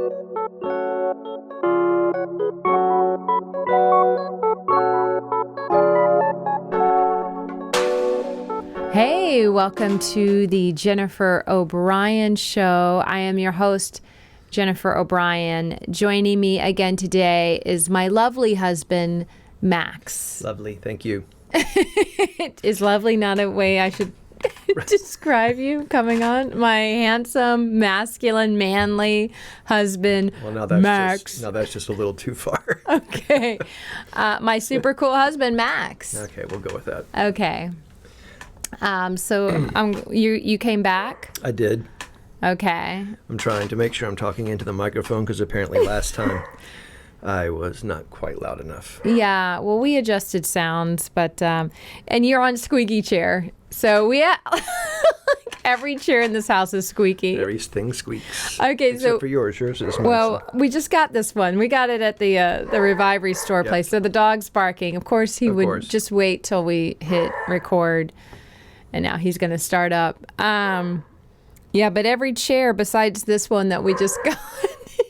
Hey, welcome to the Jennifer O'Brien Show. I am your host, Jennifer O'Brien. Joining me again today is my lovely husband, Max. Lovely, thank you. Is lovely not a way I should describe you coming on? My handsome, masculine, manly husband, Well, now that's Max. that's just a little too far. Okay. My super cool husband, Max. Okay, we'll go with that. Okay. You came back? I did. Okay. I'm trying to make sure I'm talking into the microphone because apparently last time I was not quite loud enough. Yeah, well, we adjusted sounds, but and you're on squeaky chair, so every chair in this house is squeaky. Everything squeaks. Okay, Except for yours is nice. Well, we just got this one. We got it at the Revive Restore Yep. place. So the dog's barking. Of course, he would just wait till we hit record, and now he's going to start up. Yeah, but every chair besides this one that we just got.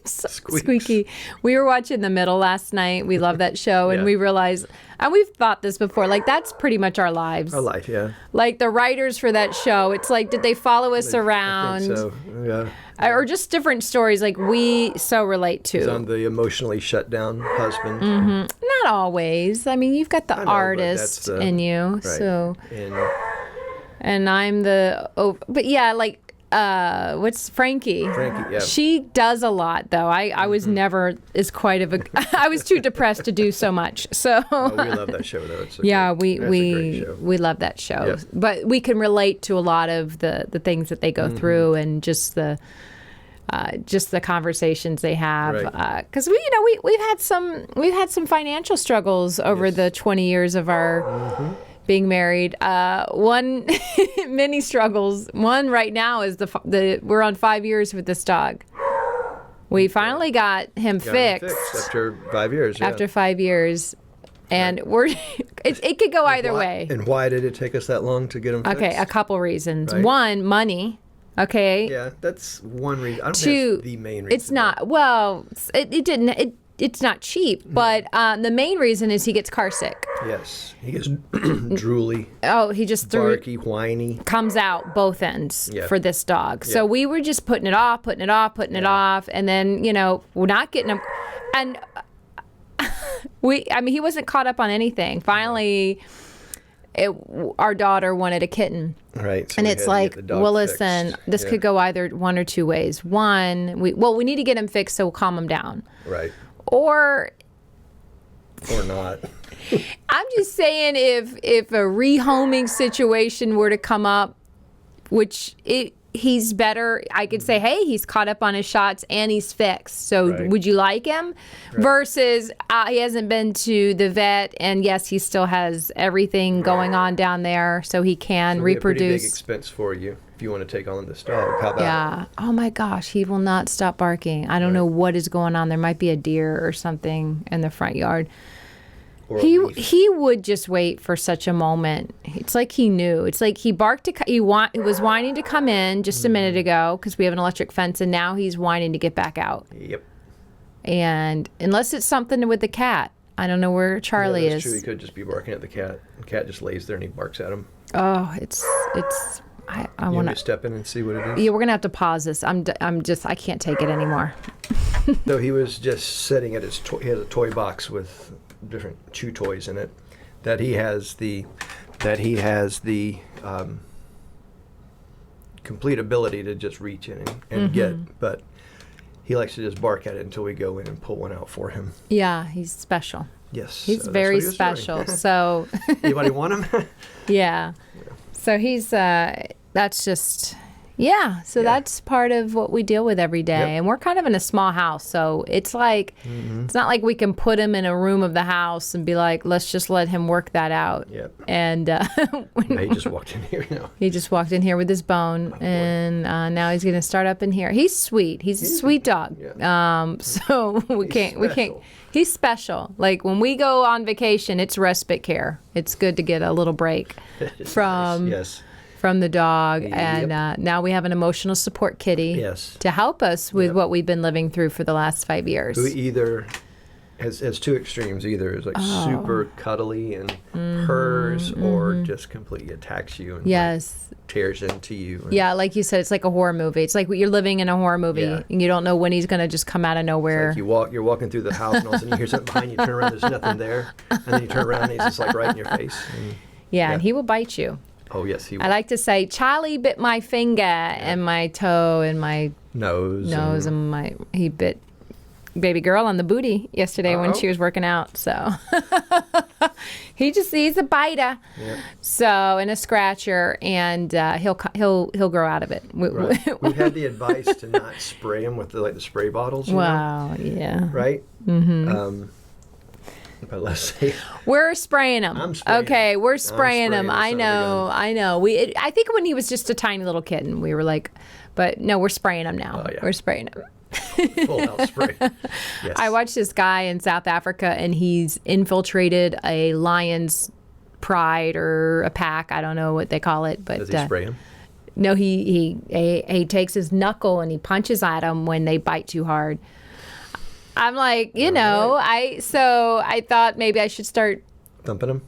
Squeaky. We were watching The Middle last night. We love that show, and we realized, and we've thought this before, like that's pretty much our lives. Our life, yeah. Like the writers for that show, it's like, did they follow us around? I think so, yeah. Or just different stories like we so relate to. He's on the emotionally shut down husband. Mm-hmm. Not always. I mean, you've got the artist in you, right. so. And I'm but yeah, like. What's Frankie? Frankie, yeah. She does a lot, though. I was never as quite of a. I was too depressed to do so much. So. Oh, we love that show, though. It's a great show. We love that show. Yep. But we can relate to a lot of the things that they go through and just the conversations they have. Because we've had some financial struggles over the 20 years of our. Being married, one many struggles. One right now is we're on 5 years with this dog. We finally got him fixed after 5 years. Yeah. After 5 years, and it could go either way. And why did it take us that long to get him fixed? Okay, a couple reasons. Right. One, money. Okay. Yeah, that's one reason. I don't think that's the main reason. It's not. Well, it's not cheap, but the main reason is he gets car sick. Yes, he gets drooly. Oh, he just barky, whiny. Comes out both ends for this dog. So we were just putting it off, it off, and then we're not getting him. And he wasn't caught up on anything. Finally, our daughter wanted a kitten. Right. So and it's like, well, listen, this could go either one or two ways. One, we need to get him fixed so we'll calm him down. Right. Or not. I'm just saying if a rehoming situation were to come up, which he's better, I could say, hey, he's caught up on his shots and he's fixed. So would you like him? Right. Versus he hasn't been to the vet, and yes, he still has everything going on down there, so he can reproduce. A pretty big expense for you if you want to take on this dog. How about it? Oh my gosh, he will not stop barking. I don't know what is going on. There might be a deer or something in the front yard. He would just wait for such a moment. It's like he knew. It's like he barked. He was whining to come in just a minute ago because we have an electric fence, and now he's whining to get back out. Yep. And unless it's something with the cat, I don't know where Charlie is. True. He could just be barking at the cat. The cat just lays there and he barks at him. Oh, it's. I want to step in and see what it is. Yeah, we're gonna have to pause this. I can't take it anymore. So he was just sitting at his. He has a toy box with different chew toys in it. That he has the complete ability to just reach in and get, but he likes to just bark at it until we go in and pull one out for him. Yeah, he's special. Yes, he's very special. So anybody want him? Yeah. So he's that's just that's part of what we deal with every day. And we're kind of in a small house, so it's like it's not like we can put him in a room of the house and be like, let's just let him work that out. Yep. And he just walked in here now. He just walked in here with his bone, and now he's going to start up in here. He's sweet. He's a sweet dog. Yeah. So we can't. He's special. Like when we go on vacation, it's respite care. It's good to get a little break from from the dog. And now we have an emotional support kitty Yes. to help us with what we've been living through for the last 5 years. Who either has two extremes. Either is like super cuddly and purrs, or just completely attacks you and Yes. like, tears into you. And Yeah, like you said, it's like a horror movie. It's like you're living in a horror movie, and you don't know when he's going to just come out of nowhere. Like you're walking through the house, and all of a sudden you hear something behind you, turn around, there's nothing there. And then you turn around, and he's just like right in your face. And, and he will bite you. Oh, yes, he will. I like to say, Charlie bit my finger and my toe and my nose. and he bit baby girl on the booty yesterday when she was working out. So he's a biter. Yep. So, and a scratcher, and he'll grow out of it. Right. We've had the advice to not spray him with the spray bottles. Wow. Yeah. Right. Mm-hmm. But let's see. We're spraying them. I'm spraying okay, we're spraying them. I son of a know. gun. I know. I think when he was just a tiny little kitten, we were like, but no, we're spraying them now. Oh, yeah. We're spraying them. Full out spray. Yes. I watched this guy in South Africa, and he's infiltrated a lion's pride or a pack. I don't know what they call it, but Does he spray him? no, he takes his knuckle and he punches at them when they bite too hard. I'm like, I thought maybe I should start Thumping him?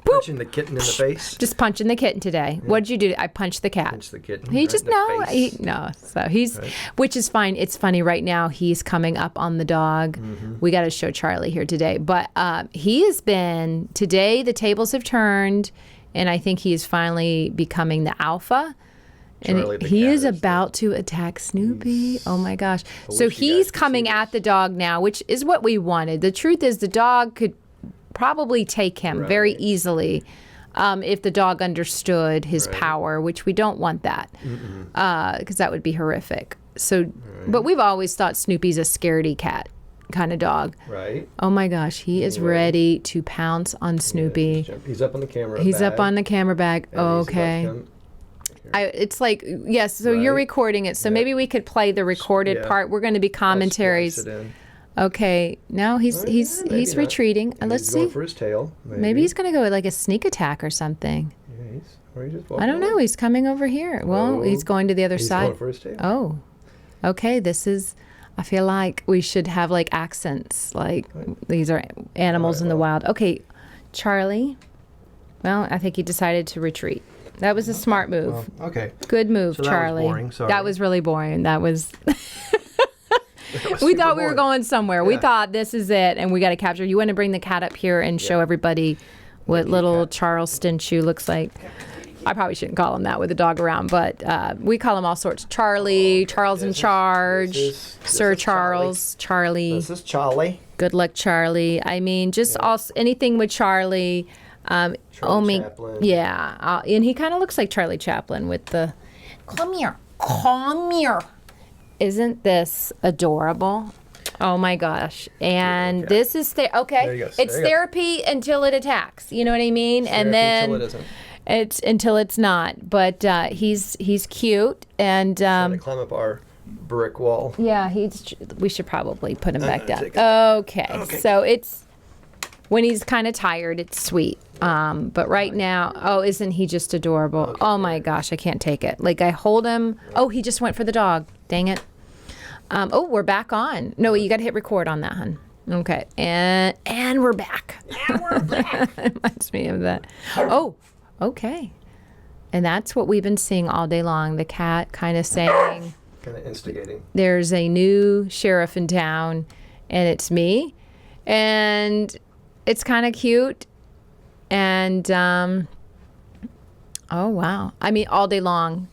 Punching the kitten in the face? just punching the kitten today. Yeah. What'd you do? I punched the cat. Punch the kitten. He right just in the face. So he's, Right. which is fine. It's funny right now. He's coming up on the dog. Mm-hmm. We got to show Charlie here today, but he has been today. The tables have turned, and I think he is finally becoming the alpha. Charlie And the he cat is is about to attack Snoopy. Oh my gosh! So wish you guys he's could see coming this. at the dog now, which is what we wanted. The truth is, the dog could probably take him very Right. easily. If the dog understood his Right. power, which we don't want that, because that would be horrific. So, but we've always thought Snoopy's a scaredy cat kind of dog. Right. Oh my gosh, he is ready to pounce on Snoopy. He's up on the camera. He's up on the camera bag. And he's about to Okay. come. It's like, yes, so you're Right. recording it. So maybe we could play the recorded Yeah. part. We're going to be I'll commentaries. splice it in. Okay, now he's Maybe not. retreating. Let's He's see. going for his tail. Maybe he's going to go with like a sneak attack or something. Yeah, or he's just I don't know. He's coming over here. Well, Oh, he's going to the other He's side. going for his tail. Oh, okay. This is. I feel like we should have like accents. Like these are animals in the wild. Okay, Charlie. Well, I think he decided to retreat. That was a smart move. Well, okay. Good move, So that was Charlie. boring, sorry. That was really boring. That was. That was We super thought we were boring. going somewhere. We Yeah. thought this is it, and we got to capture. You want to bring the cat up here and show everybody what little Charleston Chew looks like. I probably shouldn't call him that with a dog around, but we call him all sorts. Charlie, Charles in This is- charge, this Sir is Charles, Charlie. This is Charlie. Good luck, Charlie. I mean, just anything with Charlie. Charlie Chaplin. Yeah, and he kind of looks like Charlie Chaplin with the. Come here, come here. Isn't this adorable? Oh my gosh! And Okay. this is okay. There he goes. It's There he goes. therapy until it attacks. You know what I mean? And Therapy then till it isn't. it's until it's not. But he's cute, and Trying to climb up our brick wall. yeah, we should probably put him back down. take it. Okay, so it's when he's kind of tired, it's sweet. But right now, isn't he just adorable? Oh my gosh, I can't take it. Like I hold him. Oh, he just went for the dog. Dang it. We're back on. No, you got to hit record on that, hun. Okay, and we're back. And we're back. It reminds me of that. Oh, okay. And that's what we've been seeing all day long. The cat kind of saying, Kind of instigating. there's a new sheriff in town, and it's me. And it's kind of cute. And, oh, wow. I mean, all day long,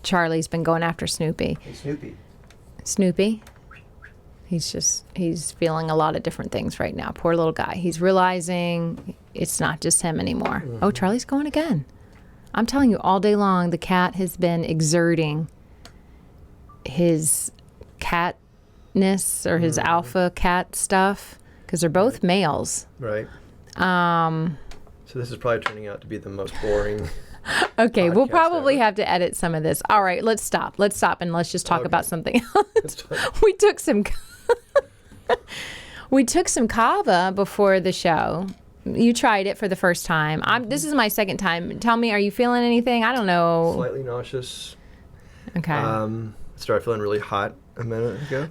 Charlie's been going after Snoopy. Hey, Snoopy. Snoopy, he's feeling a lot of different things right now. Poor little guy. He's realizing it's not just him anymore. Oh, Charlie's going again. I'm telling you, all day long, the cat has been exerting his catness or his alpha cat stuff because they're both males. Right. So this is probably turning out to be the most boring. Okay, we'll podcast probably ever. have to edit some of this. All right, let's stop. Let's stop and let's just talk Okay. about something else. We took some we took some kava before the show You tried it for the first time. This is my second time. Tell me, are you feeling anything? I don't know. Slightly nauseous. Okay. Started feeling really hot a minute ago.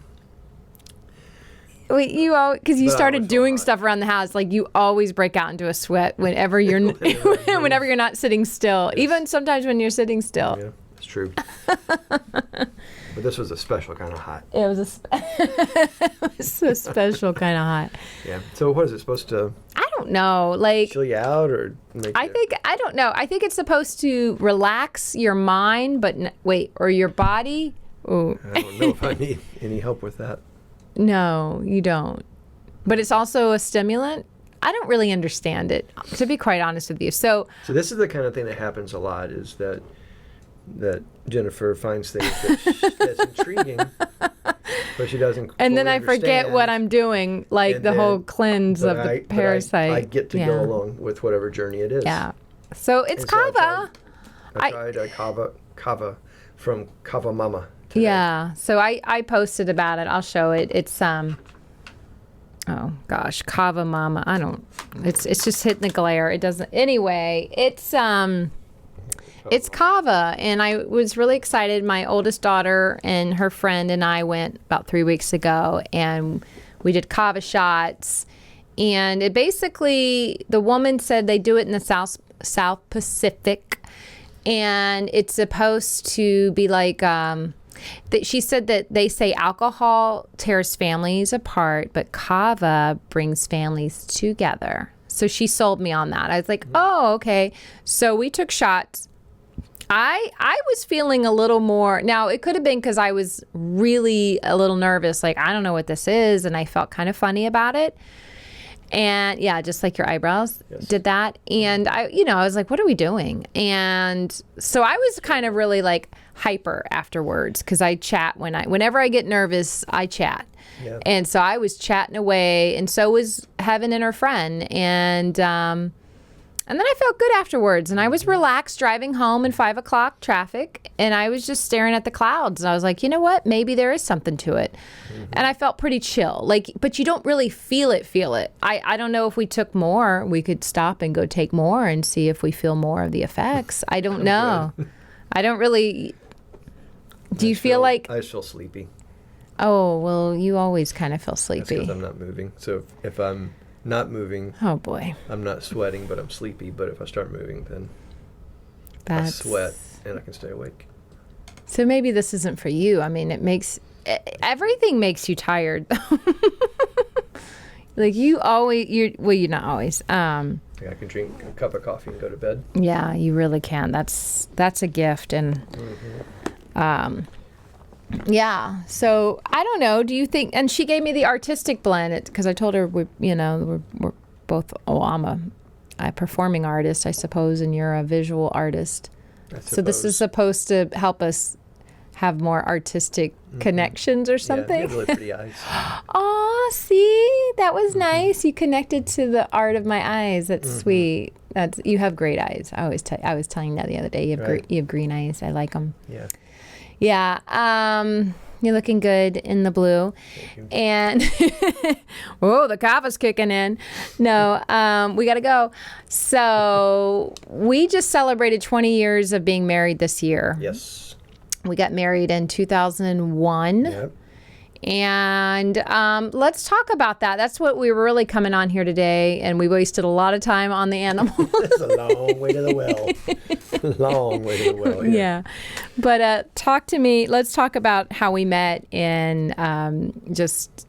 Wait, because you But I started always feel doing hot. stuff around the house. Like you always break out into a sweat whenever you're whenever you're not sitting still. Yes. Even sometimes when you're sitting still. Yeah, it's true. But this was a special kind of hot. It was it was a special kind of hot. Yeah. So what is it supposed to I don't know. Like chill you out or make I you... think I don't know. I think it's supposed to relax your mind, but or your body. Ooh. I don't know if I need any help with that. No, you don't. But it's also a stimulant. I don't really understand it, to be quite honest with you. So this is the kind of thing that happens a lot, is that Jennifer finds things that's intriguing, but she doesn't. and then fully I forget what understand. I'm doing, like And the whole then- cleanse of the parasite. I get to Yeah. go along with whatever journey it is. Yeah. So it's And so kava. I tried a kava from Kava Mama. Today. Yeah. So I posted about it. I'll show it. It's oh gosh, Kava Mama. It's just hitting the glare. It doesn't anyway, it's kava, and I was really excited. My oldest daughter and her friend and I went about 3 weeks ago, and we did kava shots. And it basically, the woman said they do it in the South Pacific, and it's supposed to be like she said that they say alcohol tears families apart, but kava brings families together. So she sold me on that. I was like, oh, okay. So we took shots. I was feeling a little more. Now, it could have been because I was really a little nervous. Like, I don't know what this is. And I felt kind of funny about it. And yeah, just like your eyebrows did that. And I was like, what are we doing? And so I was kind of really like hyper afterwards, because I chat whenever I get nervous, I chat. Yeah. And so I was chatting away, and so was Heaven and her friend. And then I felt good afterwards, and I was relaxed driving home in 5 o'clock traffic, and I was just staring at the clouds. And I was like, you know what? Maybe there is something to it. And I felt pretty chill. Like, but you don't really feel it. I don't know if we took more. We could stop and go take more and see if we feel more of the effects. I don't know. I don't really. Do you feel like? I just feel sleepy. Oh, well, you always kind of feel That's sleepy. because I'm not moving. So if I'm not moving, Oh boy. I'm not sweating, but I'm sleepy. But if I start moving, then I That's sweat and I can stay awake. So maybe this isn't for you. I mean, everything makes you tired. Like you're not always. I can drink a cup of coffee and go to bed. Yeah, you really can. That's a gift. And yeah. So I don't know. Do you think? And she gave me the artistic blend because I told her we're both. Oh, I'm a performing artist, I suppose, and you're a visual artist. So this is supposed to help us have more artistic connections or something. Yeah, you have really pretty eyes. Aw, see? That was nice. You connected to the art of my eyes. That's sweet. You have great eyes. I was telling that the other day. You have green eyes. I like them. Yeah. Yeah. You're looking good in the blue. Thank you. And whoa, the kava's kicking in. No, we got to go. So we just celebrated 20 years of being married this year. Yes. We got married in 2001. Yep. And let's talk about that. That's what we were really coming on here today. And we wasted a lot of time on the animals. It's a long way to the well. Long way to the well. Yeah. But talk to me. Let's talk about how we met and just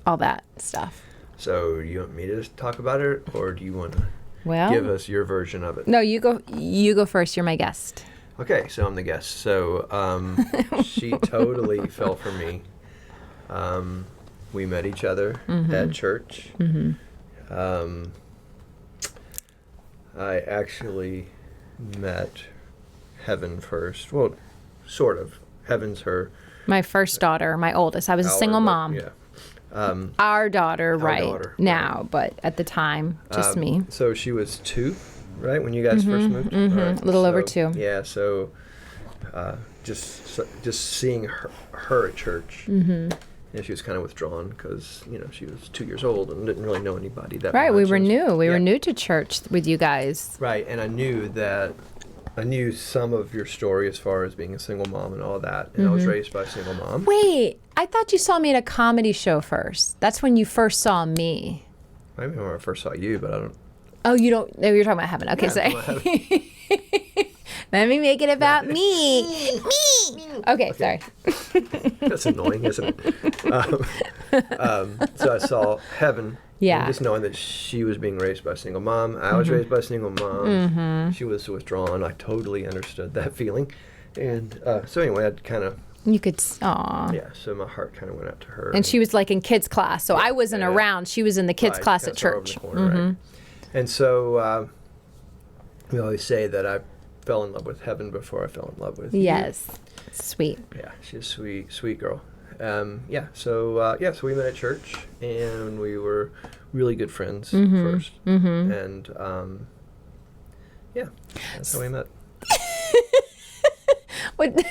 all that stuff. So you want me to talk about it, or do you want to Well, give us your version of it? No, you go. You go first. You're my guest. Okay, so I'm the guest. So she totally fell for me. We met each other at church. I actually met Heaven first. Well, sort of. Heaven's her. My first daughter, my oldest. I was a single mom. Yeah. Our daughter, daughter, now, but at the time, just me. So she was 2, right, when you guys first moved? Right. A little over 2. Yeah, so just seeing her at church she was kind of withdrawn because, she was 2 years old and didn't really know anybody that Right, much. we were And new. We were new to church with you guys. Right, and I knew some of your story as far as being a single mom and all that, and I was raised by a single mom. Wait, I thought you saw me at a comedy show first. That's when you first saw me. Maybe when I first saw you, but I don't. Oh, you don't? No, you're talking about heaven. Okay, Yeah, sorry. I'm talking about Let me make it about me. Okay, sorry. That's annoying, isn't it? So I saw heaven. Yeah. And just knowing that she was being raised by a single mom. I was raised by a single mom. She was withdrawn. I totally understood that feeling. And so anyway, I'd kind of. You could, aw. Yeah, so my heart kind of went out to her. And she was like in kids class, so I wasn't around. She was in the kids class at church. Right. And so we always say that I fell in love with heaven before I fell in love with you. Yes, sweet. Yeah, she's a sweet girl. So we met at church, and we were really good friends first. And that's how we met. What?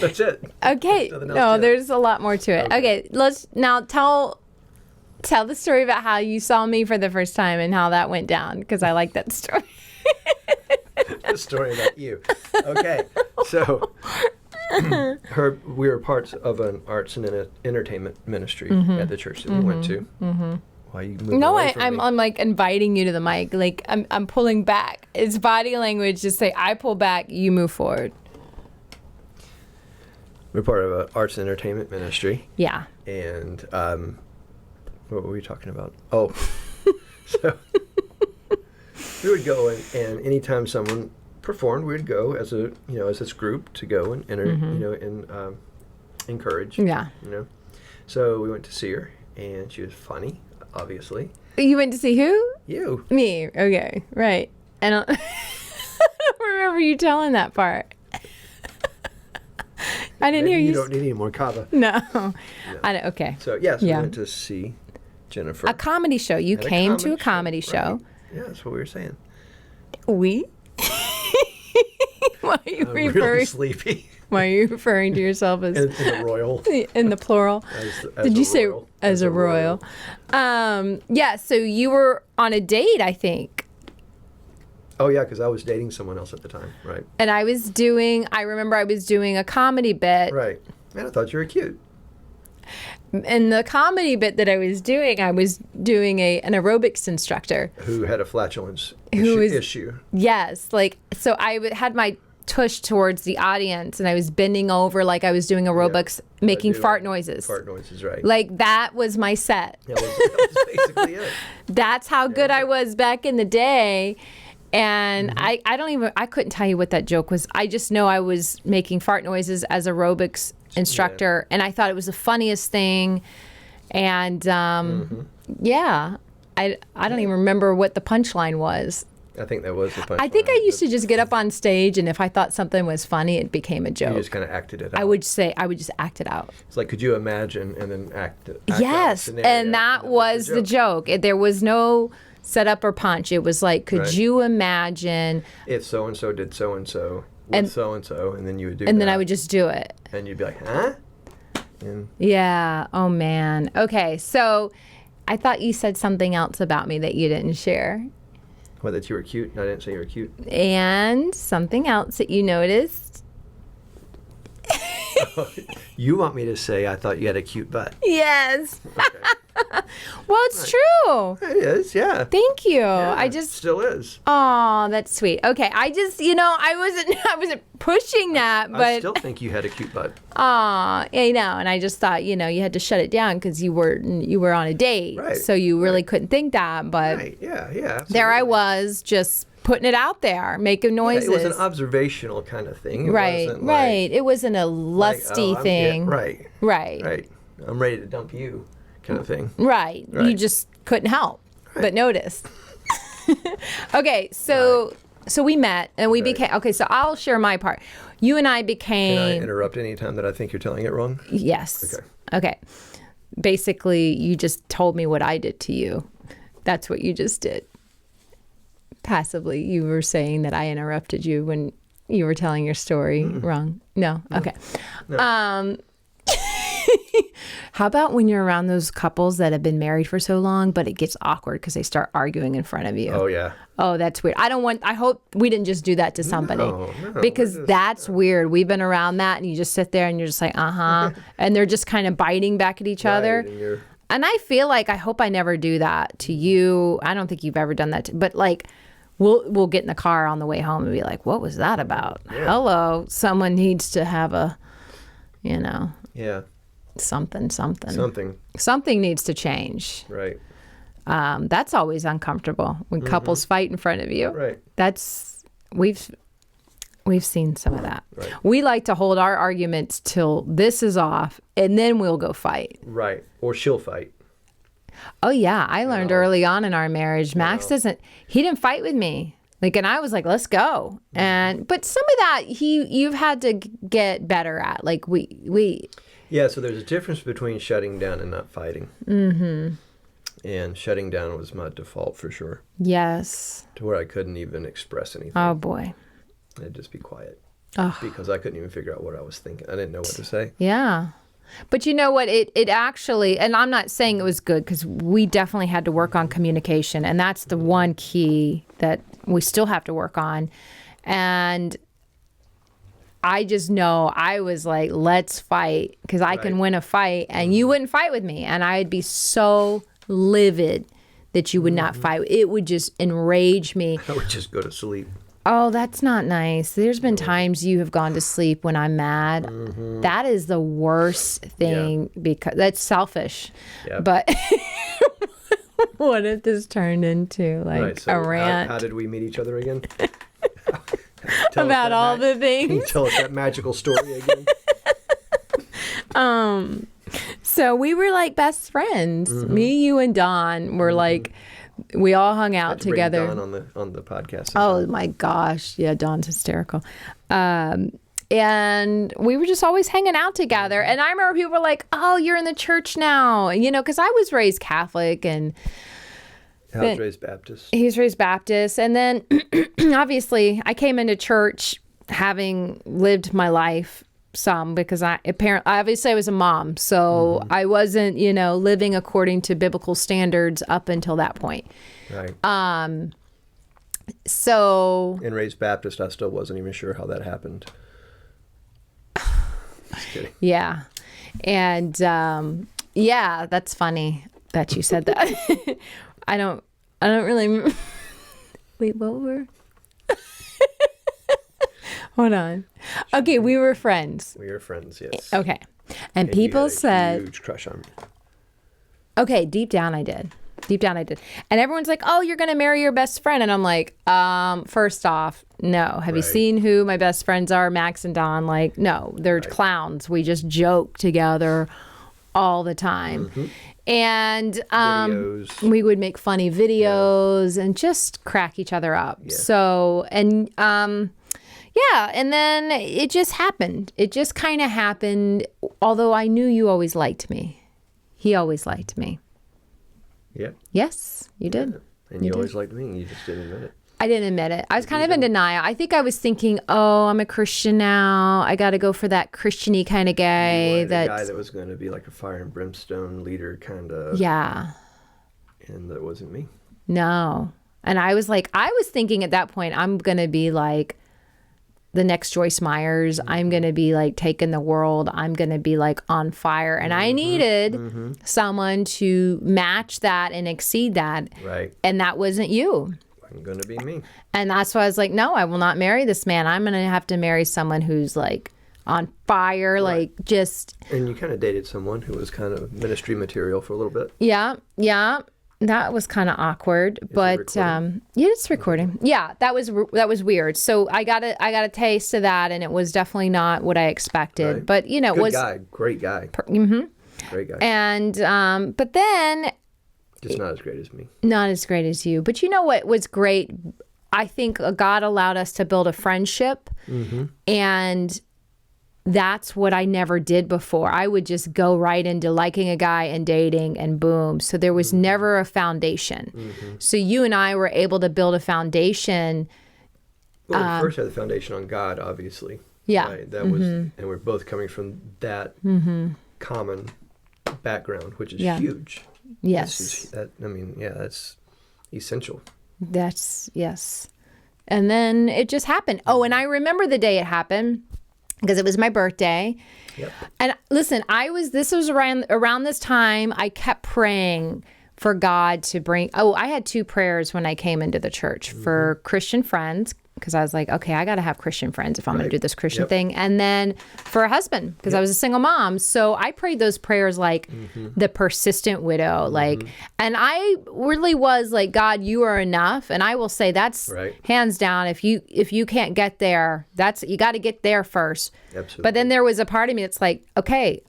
That's it. Okay. No, there's a lot more to it. Okay, let's now tell the story about how you saw me for the first time and how that went down, because I like that story. The story about you. Okay, so we were parts of an arts and entertainment ministry at the church that we went to. Why you moving away from me? I'm like inviting you to the mic. Like I'm pulling back. It's body language. Just say I pull back, you move forward. We're part of an arts and entertainment ministry. Yeah. And what were we talking about? Oh, so we would go and anytime someone performed, we'd go as this group to go and encourage. Yeah. So we went to see her, and she was funny, obviously. You went to see who? You. Me. Okay. Right. And I don't remember you telling that part. I didn't hear you. You don't need any more kava. No. I don't, okay. So we went to see Jennifer. A comedy show. You came to a comedy show. Right. Yeah, that's what we were saying. We? Why are you I'm referring? really sleepy. Why are you referring to yourself as in the royal? In the plural. As Did you royal. say as a royal? Yeah. So you were on a date, I think. Oh yeah, because I was dating someone else at the time, right? And I remember I was doing a comedy bit. Right. And I thought you were cute. And the comedy bit that I was doing an aerobics instructor. Who had a flatulence issue. Yes. So I had my tush towards the audience, and I was bending over like I was doing aerobics, making fart noises. Fart noises, right. Like that was my set. That was basically it. That's how good I was back in the day. And I couldn't tell you what that joke was. I just know I was making fart noises as aerobics instructor, and I thought it was the funniest thing. And I don't even remember what the punchline was. I think that was the punchline. I think I used to just get up on stage, and if I thought something was funny, it became a joke. You just kind of acted it out. I would just act it out. It's like, could you imagine, and then act yes, out a scenario, and that was the joke. There was no set up or punch. It was like, could you imagine if so and so did so and so with so and so, and then you would do that. And then I would just do it. And you'd be like, huh? Yeah. Oh man. Okay. So I thought you said something else about me that you didn't share. Well, that you were cute. I didn't say you were cute. And something else that you noticed. You want me to say I thought you had a cute butt? Yes. Okay. Well, it's true. It is, yeah. Thank you. Yeah, it still is. Oh, that's sweet. Okay, I just, I wasn't pushing that, but I still think you had a cute butt. I know. And I just thought, you had to shut it down because you were on a date, right. So you really couldn't think that. But right. Yeah, absolutely. There I was, just putting it out there, making noises. Yeah, it was an observational kind of thing. It wasn't right. It wasn't a lusty thing. Right. I'm ready to dump you. Kind of thing. Right. You just couldn't help but notice. Okay, so we met and we became, okay, so I'll share my part. You and I became... Can I interrupt any time that I think you're telling it wrong? Yes. Okay. Basically, you just told me what I did to you. That's what you just did. Passively, you were saying that I interrupted you when you were telling your story wrong. No? Okay. No. How about when you're around those couples that have been married for so long, but it gets awkward because they start arguing in front of you? Oh, yeah. Oh, that's weird. I hope we didn't just do that to somebody. No, because that's weird. We've been around that, and you just sit there and you're just like, and they're just kind of biting back at each other. And I feel like, I hope I never do that to you. I don't think you've ever done that but like, we'll get in the car on the way home and be like, what was that about? Yeah. Hello, someone needs to have a, Yeah. Something needs to change. Right. That's always uncomfortable when couples fight in front of you. Right. We've seen some of that. Right. We like to hold our arguments till this is off, and then we'll go fight. Right. Or she'll fight. Oh yeah, I learned early on in our marriage, Max he didn't fight with me. Like, and I was like, let's go. But some of that you've had to get better at. Like we. Yeah, so there's a difference between shutting down and not fighting. Mm-hmm. And shutting down was my default for sure. Yes. To where I couldn't even express anything. Oh, boy. I'd just be quiet. Oh. Because I couldn't even figure out what I was thinking. I didn't know what to say. Yeah. But you know what? It actually, and I'm not saying it was good, because we definitely had to work on communication. And that's the one key that we still have to work on. And I just know I was like, let's fight, because I can win a fight, and you wouldn't fight with me. And I'd be so livid that you would not fight. It would just enrage me. I would just go to sleep. Oh, that's not nice. There's been times you have gone to sleep when I'm mad. Mm-hmm. That is the worst thing, because that's selfish. Yep. But what if this turned into like a rant? How did we meet each other again? About all the things. Can you tell us that magical story again? So we were like best friends. Mm-hmm. Me, you, and Don were like, we all hung out together. Bring Don on the podcast. Oh my gosh, yeah, Don's hysterical. And we were just always hanging out together. And I remember people were like, "Oh, you're in the church now," because I was raised Catholic and. I was raised Baptist. He was raised Baptist. And then, obviously, I came into church having lived my life some, because I was a mom. So I wasn't, living according to biblical standards up until that point. Right. So. In raised Baptist, I still wasn't even sure how that happened. Just kidding. Yeah. And, that's funny that you said that. I don't really. Wait, what were? Hold on. Okay, we were friends. We were friends, yes. Okay, and people said, huge crush on me. Okay, deep down I did, and everyone's like, "Oh, you're gonna marry your best friend," and I'm like, first off, no. Have you seen who my best friends are, Max and Don? Like, no, they're clowns. We just joke together all the time. Mm-hmm. And we would make funny videos and just crack each other up. Yeah. So, and and then it just happened. It just kind of happened, although I knew you always liked me. He always liked me. Yeah. Yes, you did. Yeah. And you always liked me, and you just didn't admit it. I didn't admit it. I was kind of in denial. I think I was thinking, oh, I'm a Christian now. I got to go for that Christian-y kind of guy. The guy that was going to be like a fire and brimstone leader kind of. Yeah. And that wasn't me. No. And I was thinking at that point, I'm going to be like the next Joyce Myers. Mm-hmm. I'm going to be like taking the world. I'm going to be like on fire. And I needed someone to match that and exceed that. Right. And that wasn't you. Going to be me. And that's why I was like, no, I will not marry this man. I'm going to have to marry someone who's like on fire, like just. And you kind of dated someone who was kind of ministry material for a little bit. Yeah. That was kind of awkward, but it's recording. Yeah, that was weird. So I got a taste of that, and it was definitely not what I expected. Right. But it was great guy. Great guy. And but then. Just not as great as me. Not as great as you. But you know what was great? I think God allowed us to build a friendship. Mm-hmm. And that's what I never did before. I would just go right into liking a guy and dating and boom. So there was never a foundation. Mm-hmm. So you and I were able to build a foundation. Well, we first had the foundation on God, obviously. Yeah. Right? That was, and we're both coming from that common background, which is Yeah. huge. Yes. That's essential. Yes. And then it just happened. Oh, and I remember the day it happened because it was my birthday. Yep. And listen, this was around this time, I kept praying for God to I had 2 prayers when I came into the church for Christian friends, because I was like, okay, I got to have Christian friends if I'm going to do this Christian thing. And then for a husband, because I was a single mom. So I prayed those prayers like the persistent widow, like, and I really was like, God, you are enough. And I will say that's hands down. If you can't get there, you got to get there first. Absolutely. But then there was a part of me that's like, okay,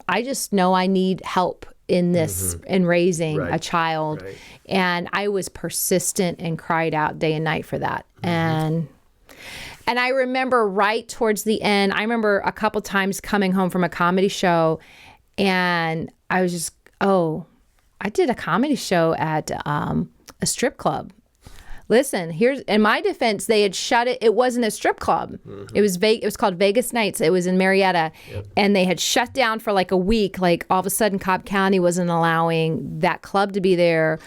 I just know I need help in this, in raising a child. Right. And I was persistent and cried out day and night for that. And I remember right towards the end, I remember a couple times coming home from a comedy show, and I was just, I did a comedy show at a strip club. Listen, here's, in my defense, they had shut it. It wasn't a strip club. It was called Vegas Nights. It was in Marietta. And they had shut down for like a week. Like all of a sudden Cobb County wasn't allowing that club to be there.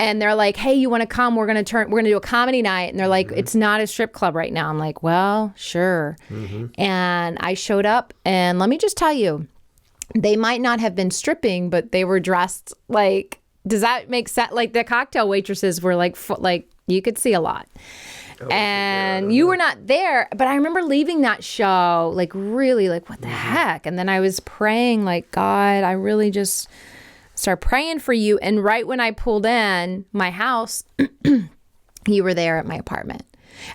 And they're like, hey, you want to come? We're going to do a comedy night. And they're like, it's not a strip club right now. I'm like, well, sure. And I showed up, and let me just tell you, they might not have been stripping, but they were dressed like, does that make sense? Like the cocktail waitresses were like you could see a lot. And you were not there, but I remember leaving that show like really like, what the heck? And then I was praying like, God, I really just start praying for you. And right when I pulled in my house, you were there at my apartment.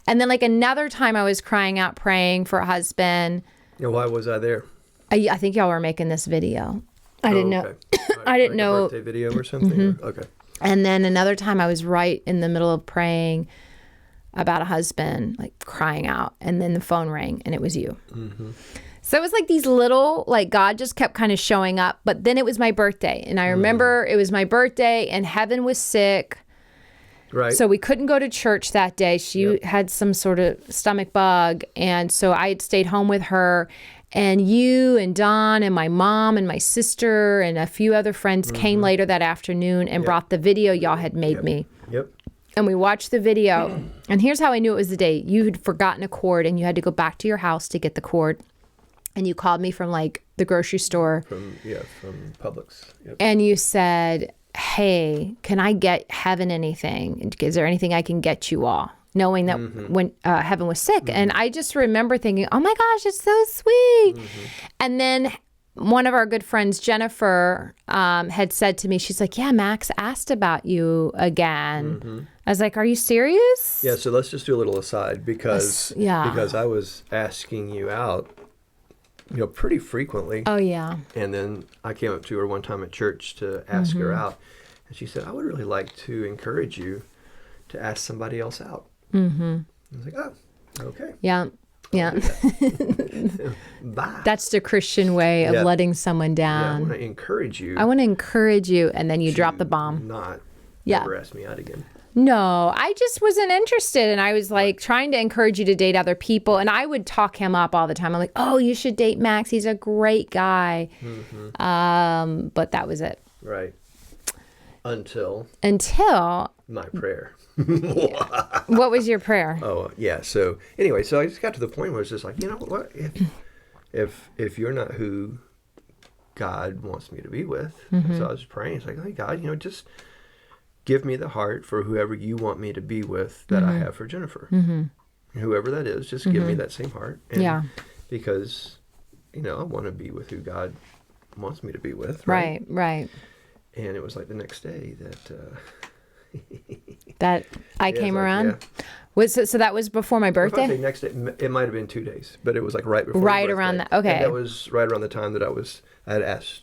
And then like another time I was crying out, praying for a husband. Yeah, why was I there? I think y'all were making this video. I didn't know. I didn't know. A birthday video or something? Okay. And then another time I was right in the middle of praying about a husband, like crying out. And then the phone rang, and it was you. So it was like these little, like God just kept kind of showing up. But then it was my birthday. And I remember it was my birthday, and Heaven was sick. Right. So we couldn't go to church that day. She had some sort of stomach bug. And so I had stayed home with her. And you and Don and my mom and my sister and a few other friends came later that afternoon and brought the video y'all had made me. And we watched the video. And here's how I knew it was the day. You had forgotten a cord, and you had to go back to your house to get the cord. And you called me from like the grocery store. From Publix. And you said, hey, can I get Heaven anything? Is there anything I can get you all? Knowing that when Heaven was sick. And I just remember thinking, oh my gosh, it's so sweet. And then one of our good friends, Jennifer, had said to me, she's like, yeah, Max asked about you again. I was like, are you serious? Yeah, so let's just do a little aside because I was asking you out, pretty frequently. Oh, yeah. And then I came up to her one time at church to ask her out. And she said, I would really like to encourage you to ask somebody else out. I was like, oh, okay. Yeah. Bye. That's the Christian way of letting someone down. I want to encourage you. And then you drop the bomb. Not ever ask me out again. No, I just wasn't interested. And I was like trying to encourage you to date other people. And I would talk him up all the time. I'm like, oh, you should date Max. He's a great guy. But that was it. Right. Until my prayer. What was your prayer? Oh, yeah. So anyway, so I just got to the point where it's just like, you know what? If you're not who God wants me to be with, so I was praying. It's like, hey, God, just give me the heart for whoever you want me to be with that I have for Jennifer. Whoever that is, just give me that same heart. And because, I want to be with who God wants me to be with. Right. And it was like the next day that I came around. So that was before my birthday? If I say next day, it might have been 2 days, but it was like right before. Right around that. Okay. And that was right around the time that I had asked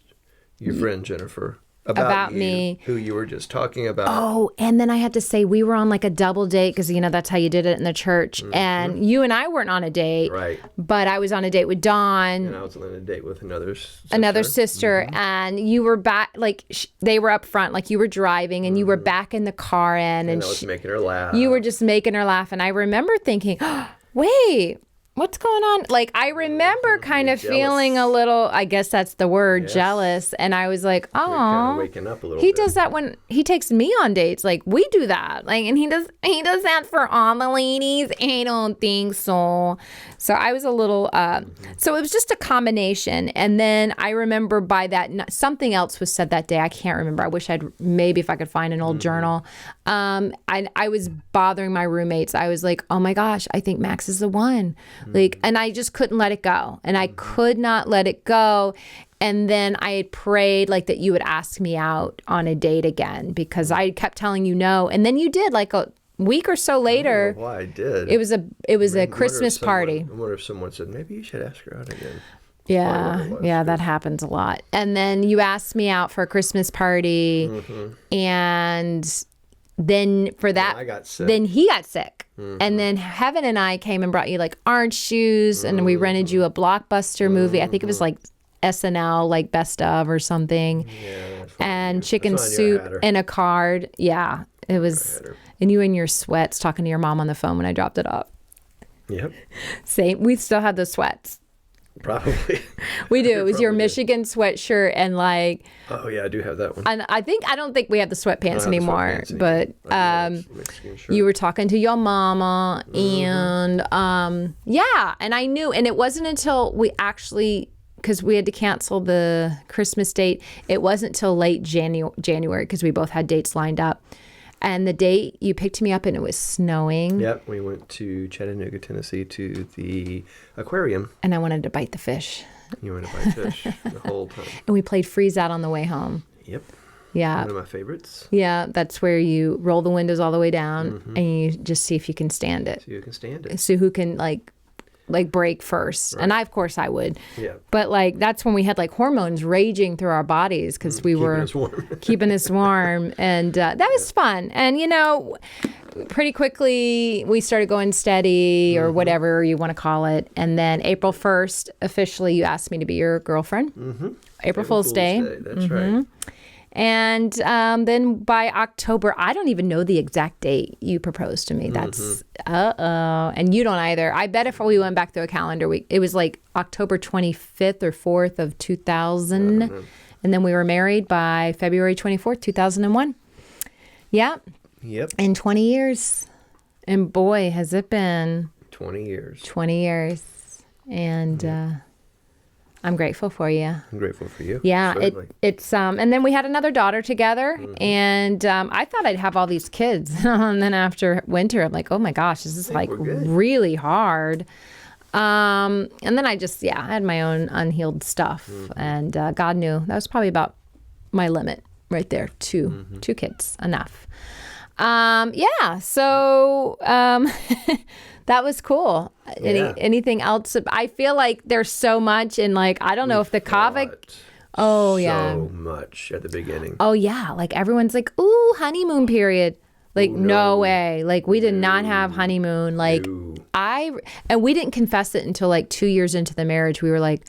your friend Jennifer about me, who you were just talking about. Oh, and then I had to say we were on like a double date because that's how you did it in the church. And you and I weren't on a date, right? But I was on a date with Dawn, and I was on a date with another sister. And you were back, like they were up front, like you were driving, and you were back in the car end, and I was making her laugh. You were just making her laugh, and I remember thinking, wait, what's going on? Like, I remember kind of Jealous. feeling a little, I guess that's the word, Yes. jealous. And I was like, You're kind oh, of waking up a little he bit. does that when he takes me on dates. Like, we do that. Like, and he does that for all the ladies. I don't think so. So I was a little, so it was just a combination. And then I remember by that, something else was said that day. I can't remember. I wish maybe if I could find an old journal. I was bothering my roommates. I was like, oh my gosh, I think Max is the one. Like, and I just couldn't let it go. And I could not let it go. And then I had prayed like that you would ask me out on a date again, because I kept telling you no. And then you did, like a week or so later. I don't know why I did. It was a Christmas party. I wonder if someone said, maybe you should ask her out again. Yeah, that happens a lot. And then you asked me out for a Christmas party, and then for that, I got sick. Then he got sick. And then Heaven and I came and brought you like orange shoes, and we rented you a Blockbuster movie. I think it was like SNL, like Best of or something, and chicken soup and a card. Yeah, it was. And you in your sweats talking to your mom on the phone when I dropped it off. Yep. Same. We still have the sweats. Probably. We do. It was your Michigan sweatshirt and like. Oh yeah, I do have that one. And I don't think we have the sweatpants anymore. But you were talking to your mama, and yeah, and I knew, and it wasn't until we actually, because we had to cancel the Christmas date. It wasn't till late January because we both had dates lined up. And the date you picked me up and it was snowing. Yep, we went to Chattanooga, Tennessee to the aquarium. And I wanted to bite the fish. You wanted to bite fish the whole time. And we played freeze out on the way home. Yep. Yeah. One of my favorites. Yeah, that's where you roll the windows all the way down and you just see if you can stand it. So you can stand it. So who can like break first. Right. And of course I would. Yeah. But like that's when we had like hormones raging through our bodies because we were keeping us warm. And that was fun. And you know, pretty quickly we started going steady or whatever you want to call it. And then April 1st, officially you asked me to be your girlfriend. April Fool's Day. That's right. And then by October, I don't even know the exact date you proposed to me. That's, and you don't either. I bet if we went back through a calendar week, it was like October 25th or 4th of 2000. And then we were married by February 24th, 2001. Yeah. Yep. In 20 years. And boy, has it been 20 years. 20 years. And I'm grateful for you. I'm grateful for you. Yeah, it's and then we had another daughter together, and I thought I'd have all these kids, and then after winter, I'm like, oh my gosh, this is like really hard. And then I had my own unhealed stuff, and God knew that was probably about my limit right there. Two kids, enough. So that was cool. Anything else? I feel like there's so much, and like I don't know if the Kavik. Oh yeah, so much at the beginning. Oh yeah, like everyone's like, ooh, honeymoon period. Like no way. Like we did not have honeymoon. Like and we didn't confess it until like 2 years into the marriage. We were like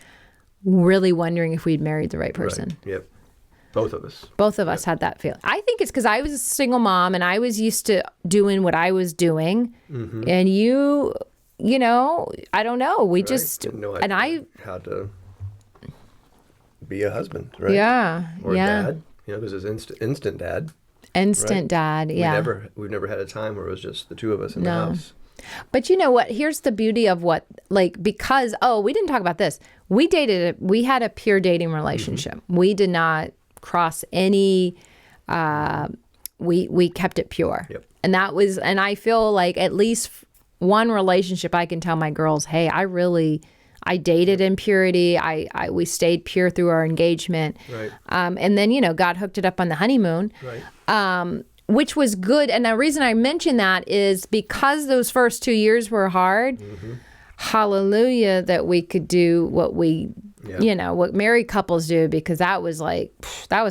really wondering if we'd married the right person. Right. Yep. Both of us. Both of us had that feeling. I think it's because I was a single mom and I was used to doing what I was doing. And you know, I don't know. We just, didn't know and I how to be a husband, right? Yeah. Or dad. You know, because it's instant dad. Instant dad. Yeah. We've never had a time where it was just the two of us in the house. But you know what? Here's the beauty of what, like, because, we didn't talk about this. We had a pure dating relationship. We did not cross any, we kept it pure. Yep. And I feel like at least one relationship I can tell my girls, hey, I dated in purity. We stayed pure through our engagement. Right. And then, you know, God hooked it up on the honeymoon. Right. Which was good. And the reason I mention that is because those first 2 years were hard. Hallelujah that we could do what what married couples do, because that was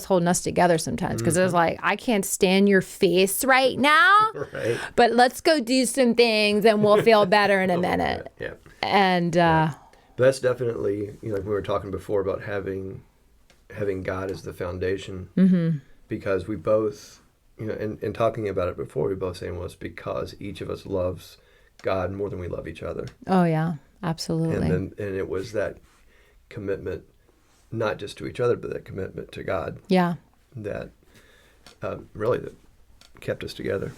holding us together sometimes, because it was like, I can't stand your face right now, right. But let's go do some things and we'll feel better in a minute. Yeah. And that's definitely, you know, like we were talking before about having God as the foundation, because we both, you know, and talking about it before, we both saying, well, it's because each of us loves God more than we love each other. Oh yeah. absolutely. And it was that commitment, not just to each other, but that commitment to God. Yeah. That really that kept us together.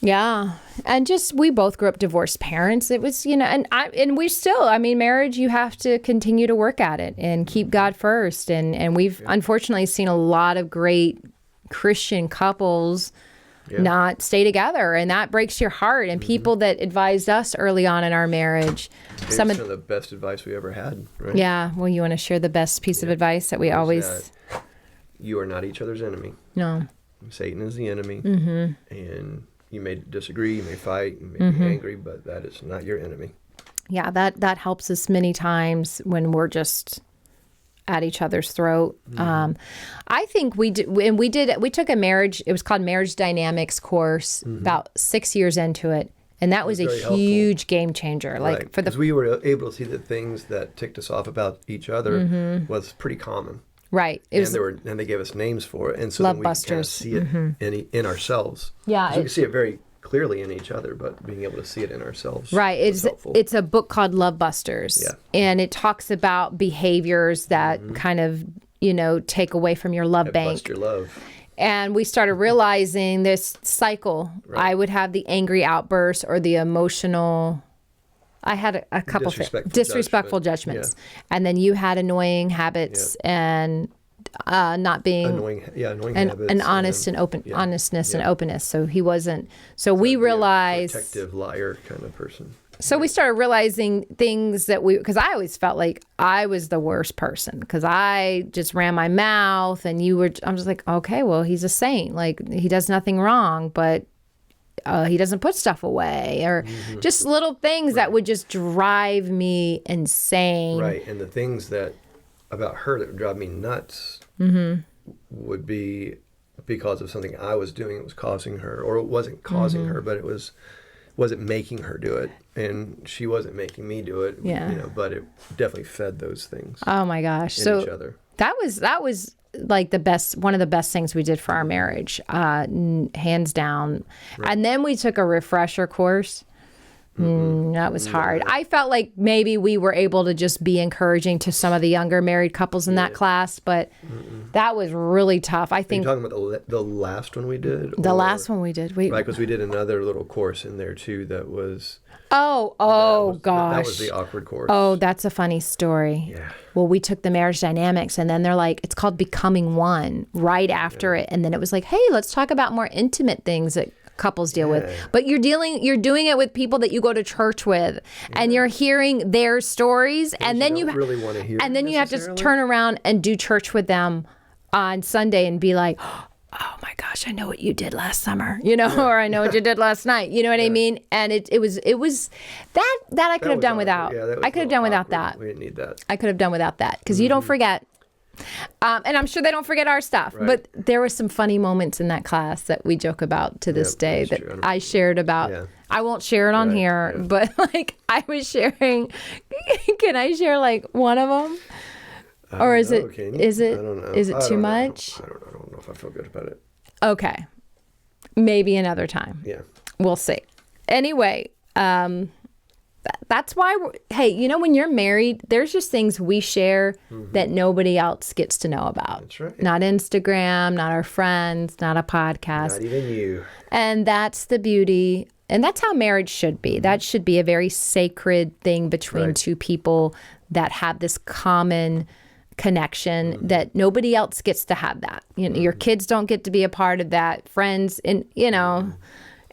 Yeah. And just, we both grew up divorced parents. It was, and we still, marriage, you have to continue to work at it and keep God first. And we've unfortunately seen a lot of great Christian couples not stay together, and that breaks your heart. And people that advised us early on in our marriage, Some of the best advice we ever had, right? Yeah. Well, you want to share the best piece of advice that we always... You are not each other's enemy. No. Satan is the enemy. And you may disagree, you may fight, you may be angry, but that is not your enemy. Yeah, that helps us many times when we're just at each other's throat. I think we took a marriage, it was called Marriage Dynamics course, about 6 years into it. And that was a huge game changer. Like, because we were able to see the things that ticked us off about each other was pretty common. Right. And they gave us names for it. And so then we kind of see it in ourselves. Yeah. So we see it very clearly in each other, but being able to see it in ourselves. Right. It's a book called Love Busters. Yeah. And it talks about behaviors that kind of, take away from your love bank. Bust your love. And we started realizing this cycle. Right. I would have the angry outbursts or the emotional... I had a couple disrespectful judgments. Yeah. And then you had annoying habits and not being annoying habits and honest and open honestness and openness. So he wasn't. So we realized protective liar kind of person. So we started realizing things that because I always felt like I was the worst person because I just ran my mouth and I'm just like, okay, well, he's a saint. Like he does nothing wrong, but he doesn't put stuff away or just little things that would just drive me insane. Right. And the things that about her that would drive me nuts would be because of something I was doing that was causing her, or it wasn't causing her, but it wasn't making her do it. And she wasn't making me do it, but it definitely fed those things. Oh my gosh. In each other. That was like one of the best things we did for our marriage, hands down. Right. And then we took a refresher course. That was hard. I felt like maybe we were able to just be encouraging to some of the younger married couples in that class, but that was really tough. I think. Are you talking about the last one we did? The last one we did. Right, because we did another little course in there too that was... gosh. That was the awkward course. Oh, that's a funny story. Yeah. Well, we took the Marriage Dynamics and then they're like, it's called Becoming One right after it. And then it was like, hey, let's talk about more intimate things that couples deal with. But you're doing it with people that you go to church with and you're hearing their stories and then you really want to hear. And then you have to turn around and do church with them on Sunday and be like, oh my gosh, I know what you did last summer, or I know what you did last night. You know what I mean? And it was that I could have done without. I could have done without that. We didn't need that. I could have done without that because you don't forget. And I'm sure they don't forget our stuff. Right. But there were some funny moments in that class that we joke about to this day that I shared about. Yeah. I won't share it on here, but like I was sharing. Can I share like one of them? Or is it? Is it? I don't know. Is it too much? I don't know if I feel good about it. Okay, maybe another time. Yeah, we'll see. Anyway, that's why. Hey, when you're married, there's just things we share that nobody else gets to know about. That's right. Not Instagram, not our friends, not a podcast. Not even you. And that's the beauty. And that's how marriage should be. That should be a very sacred thing between two people that have this common connection that nobody else gets to have that. Your kids don't get to be a part of that, friends, and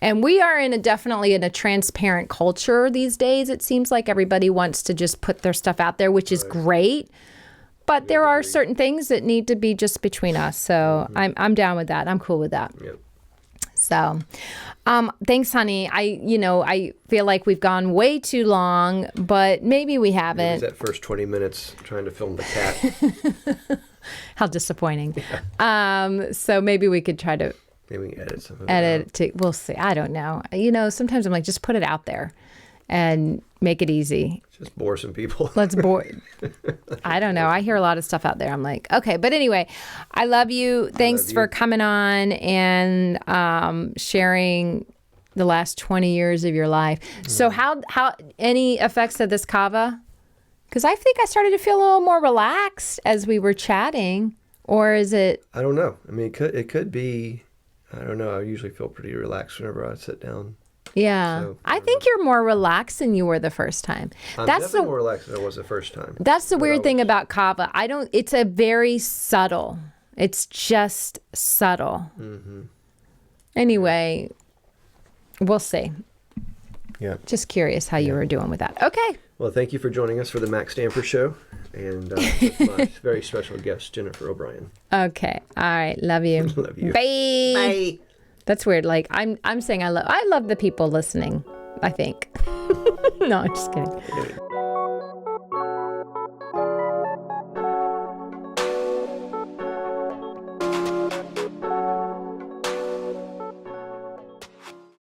and we are definitely in a transparent culture these days. It seems like everybody wants to just put their stuff out there, which is great, but there are certain things that need to be just between us. So I'm down with that. I'm cool with that. Yep. So thanks, honey. I feel like we've gone way too long, but maybe we haven't. It was that first 20 minutes trying to film the cat. How disappointing. Yeah. So maybe we could try to maybe we can edit some of it. We'll see. I don't know. Sometimes I'm like, just put it out there and make it easy. Just bore some people. Let's bore. I don't know. I hear a lot of stuff out there. I'm like, okay. But anyway, I love you. Thanks for coming on and sharing the last 20 years of your life. So how any effects of this kava? Because I think I started to feel a little more relaxed as we were chatting. Or is it? I don't know. I mean, it could be. I don't know. I usually feel pretty relaxed whenever I sit down. Yeah, So, I think you're more relaxed than you were the first time. I'm definitely more relaxed than I was the first time. That's the weird thing about kava. It's a very subtle. It's just subtle. Mm-hmm. Anyway, we'll see. Yeah. Just curious how you were doing with that. Okay. Well, thank you for joining us for the Max Stamper Show, and with my very special guest, Jennifer O'Brien. Okay. All right. Love you. Love you. Bye. Bye. That's weird. Like I'm saying I love the people listening, I think. No, I'm just kidding.